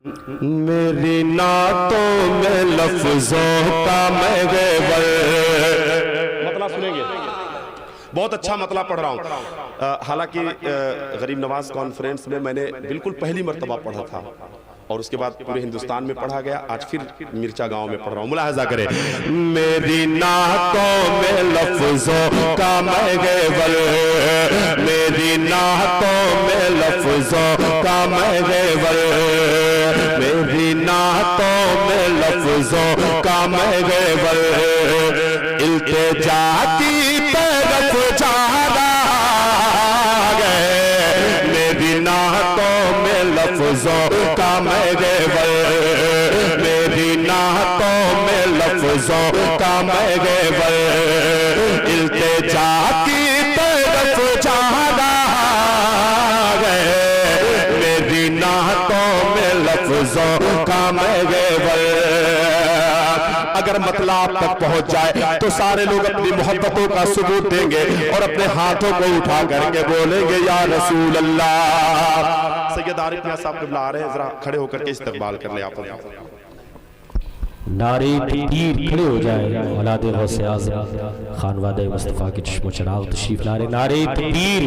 میری نعتوں میں لفظوں کا محور، مطلب سنیں گے، بہت اچھا مطلب پڑھ رہا ہوں. حالانکہ غریب نواز کانفرنس میں میں نے بالکل پہلی مرتبہ پڑھا تھا اور اس کے بعد پورے ہندوستان میں پڑھا گیا. آج پھر مرچا گاؤں میں پڑھ رہا ہوں. ملاحظہ کریں. میری نعتوں میں لفظوں کا محور، میری نعتوں میں لفظوں کا محور، میری نعتوں میں لفظوں کا محور، التجا کی طرف جانا گئے. میری نعتوں میں لفظوں کا محور، میری نعتوں میں لفظوں کا محور، التجا کی طرف جانا گئے. میری نعتوں میں لفظوں کا محور. اگر مطلب آپ تک پہنچ جائے تو سارے لوگ اپنی محبتوں کا ثبوت دیں گے اور اپنے ہاتھوں کو اٹھا کر کے بولیں گے یا رسول اللہ. سید عارف میاں صاحب قبلہ آ رہے ہیں، ذرا کھڑے ہو کر کے استقبال کر لیں. آپ نعرے تکبیر کھڑے ہو جائے. اولاد غوث اعظم خانوادہ مصطفیٰ کے چشم و چراغ تشریف لارے. نعرے تکبیر،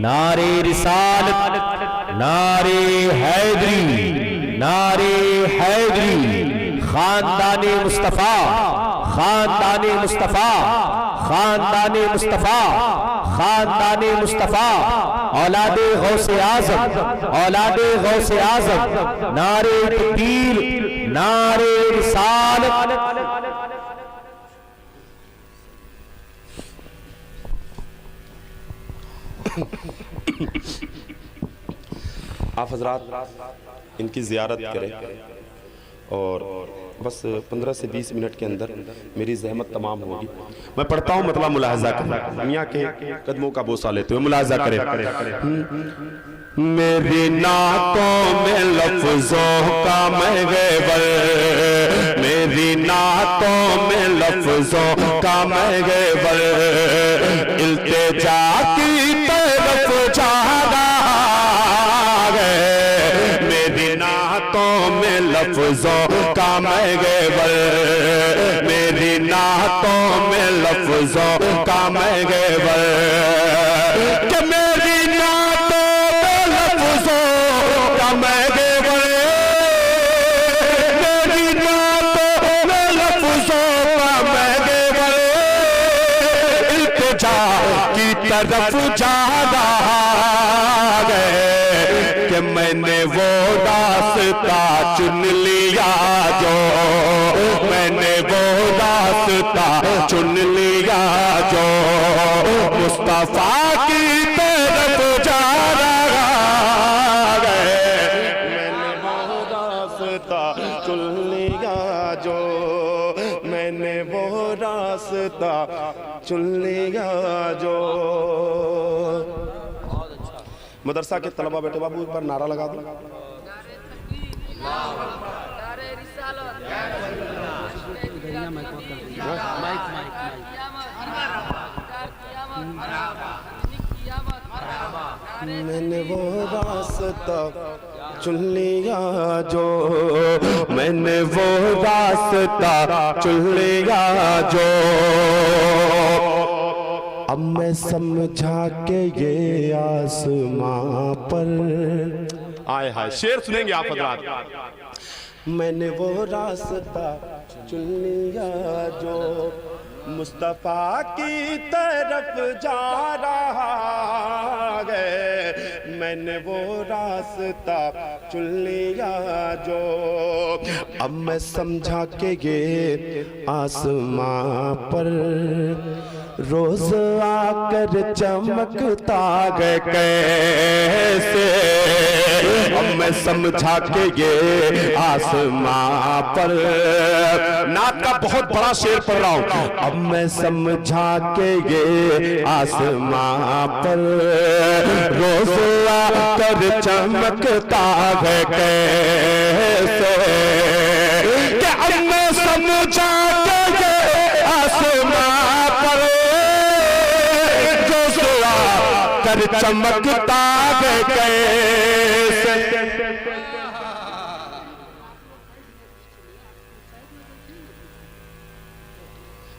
نعرے رسالت، نعرے حیدری، نعرے حیدری. خاندان مصطفیٰ، خاندان مصطفیٰ، خاندان مصطفیٰ، خاندان مصطفیٰ. اولاد غوث اعظم، اولاد غوث اعظم. نعرے تکبیر، نعرے رسالت. آپ حضرات ان کی زیارت کریں اور بس 15 سے 20 منٹ کے اندر میری زحمت تمام ہوگی. میں پڑھتا ہوں مطلب ملاحظہ کریں. میاں کے قدموں کا بوسہ لیتے ہوئے ملاحظہ کریں. میری نعتوں میں لفظوں کا محور، میری نعتوں میں لفظوں کا محور، التجا کی طرف جانا گئے. میری نعتوں میں لفظوں کا محور، میری نعتوں میں لفظوں کا محور. کہ میری نعتوں میں لفظوں کا محور، میری نعتوں میں لفظوں کا محور، التجا کی طرف جانا گئے. کہ میں نے وہ راستہ چن لیا جو، میں نے وہ راستہ چن لیا جو مصطفیٰ کی طرف جا رہا ہے. میں نے وہ راستہ چن لیا جو، میں نے وہ راستہ چن لیا جو. مدرسہ کے طلبہ بیٹے بابو ایک بار نعرہ لگا دو. میں نے وہ راستہ چن لیا جو، میں نے وہ راستہ چن لیا جو. اب میں سمجھا کہ یہ آسماں پر، آئے ہائے شعر سنیں گے آپ حضرات. میں نے وہ راستہ چن لیا جو مصطفیٰ کی طرف جا رہا ہے. میں نے وہ راستہ چن لیا جو، اب میں سمجھا کہ یہ آسماں پر روز آ کر چمکتا گئے کیسے. اب میں سمجھا کہ یہ آسماں پر، نعت کا بہت بڑا شعر پڑھ رہا ہوں. اب میں سمجھا کہ یہ آسماں پر روز آ کر چمکتا گئے کیسے. کہ اب میں سمجھا کہ یہ آسماں پر کر چمکتا ہے کیسے.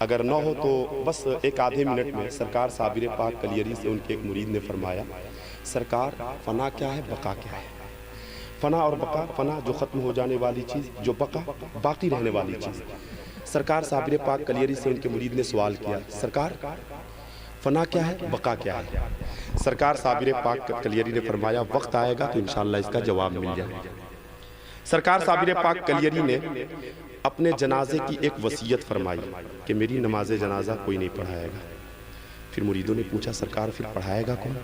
اگر نہ ہو تو بس ایک آدھے منٹ میں سرکار صابر پاک کلیری سے ان کے ایک مرید نے فرمایا سرکار فنا کیا ہے بقا کیا ہے؟ فنا اور بقا، فنا جو ختم ہو جانے والی چیز، جو بقا باقی رہنے والی چیز۔ سرکار صابر پاک کلیری سے ان کے مرید نے سوال کیا سرکار فنا کیا ہے بقا کیا ہے؟ سرکار صابر پاک کلیری نے فرمایا وقت آئے گا تو انشاءاللہ اس کا جواب مل جائے گا۔ سرکار صابر پاک کلیری نے اپنے جنازے کی ایک وصیت فرمائی کہ میری نماز جنازہ کوئی نہیں پڑھائے گا۔ پھر مریدوں نے پوچھا سرکار پھر پڑھائے گا کون؟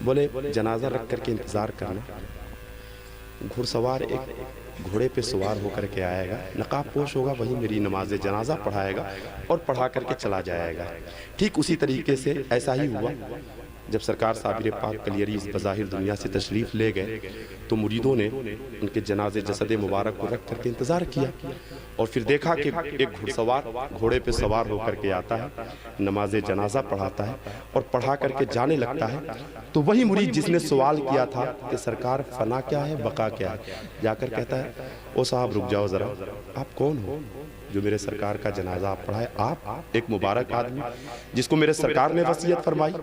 بولے جنازہ رکھ کر کے انتظار کرنا، گھڑ سوار ایک گھوڑے پہ سوار ہو کر کے آئے گا، نقاب پوش ہوگا، وہی میری نماز جنازہ پڑھائے گا اور پڑھا کر کے چلا جائے گا۔ ٹھیک اسی طریقے سے ایسا ہی ہوا جب سرکار صابر پاک کلیری اس بظاہر دنیا سے تشریف لے گئے تو مریدوں نے ان کے جنازے جسد مبارک کو رکھ کر کے انتظار کیا اور پھر دیکھا کہ ایک گھڑ سوار گھوڑے پہ سوار ہو کر کے آتا ہے، نماز جنازہ پڑھاتا ہے اور پڑھا کر کے جانے لگتا ہے۔ تو وہی مرید جس نے سوال کیا تھا کہ سرکار فنا کیا ہے بقا کیا ہے، جا کر کہتا ہے او صاحب رک جاؤ ذرا، آپ کون ہو جو میرے سرکار کا جنازہ آپ پڑھائے؟ آپ ایک مبارک آدمی جس کو میرے سرکار نے وصیت فرمائی۔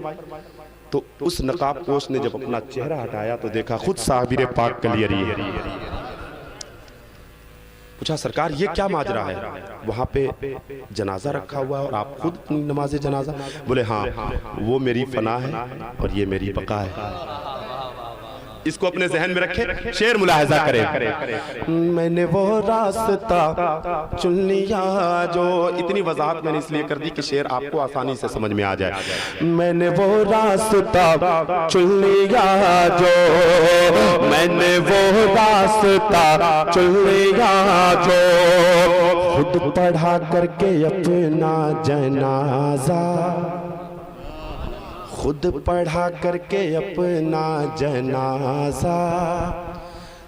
تو اس نقاب پوش نے جب اپنا چہرہ ہٹایا تو دیکھا خود صابر پاک کلیری ہے۔ پوچھا سرکار یہ کیا ماجرا ہے؟ وہاں پہ جنازہ رکھا ہوا ہے اور آپ خود اپنی نماز جنازہ؟ بولے ہاں وہ میری فنا ہے اور یہ میری بقا ہے۔ اس کو اپنے ذہن میں رکھے، شعر ملاحظہ کریں۔ میں نے وہ راستہ چن لیا جو، اتنی وضاحت میں نے اس لیے کر دی کہ شعر آپ کو آسانی سے سمجھ میں آ جائے۔ میں نے وہ راستہ چن لیا جو، میں نے وہ راستہ چن لیا جو، خود پڑھا کر کے اپنا جنازہ، خود پڑھا کر کے اپنا جنازہ،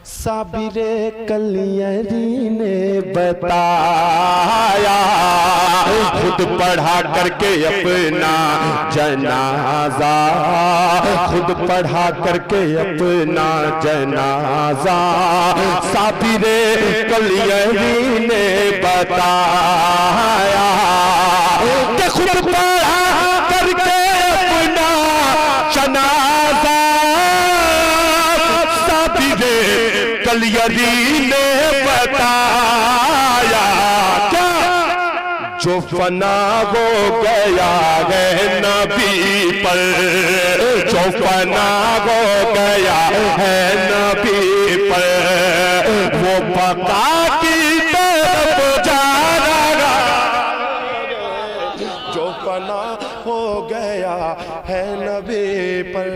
صابر کلیری نے بتایا، خود پڑھا کر کے اپنا جنازہ، خود پڑھا کر کے اپنا جنازہ، صابر کلیری نے بتایا کہ خود پڑھا کر کے جنازہ، صابر کلیری نے بتایا کیا جو فنا ہو گیا ہے نبی پر، جو فنا ہو گیا ہے نبی پر، وہ بقا کی طرف جا رہا، جو فنا ہو گیا ہے نبی پر۔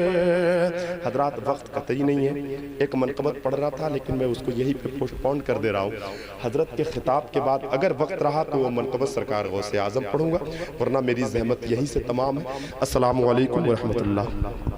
حضرات وقت قطعی نہیں ہے، ایک منقبت پڑھ رہا تھا لیکن میں اس کو یہی پہ پوسٹ پون کر دے رہا ہوں۔ حضرت کے خطاب کے بعد اگر وقت رہا تو وہ منقبت سرکار غوث اعظم پڑھوں گا، ورنہ میری زحمت یہی سے تمام ہے۔ السلام علیکم ورحمۃ اللہ۔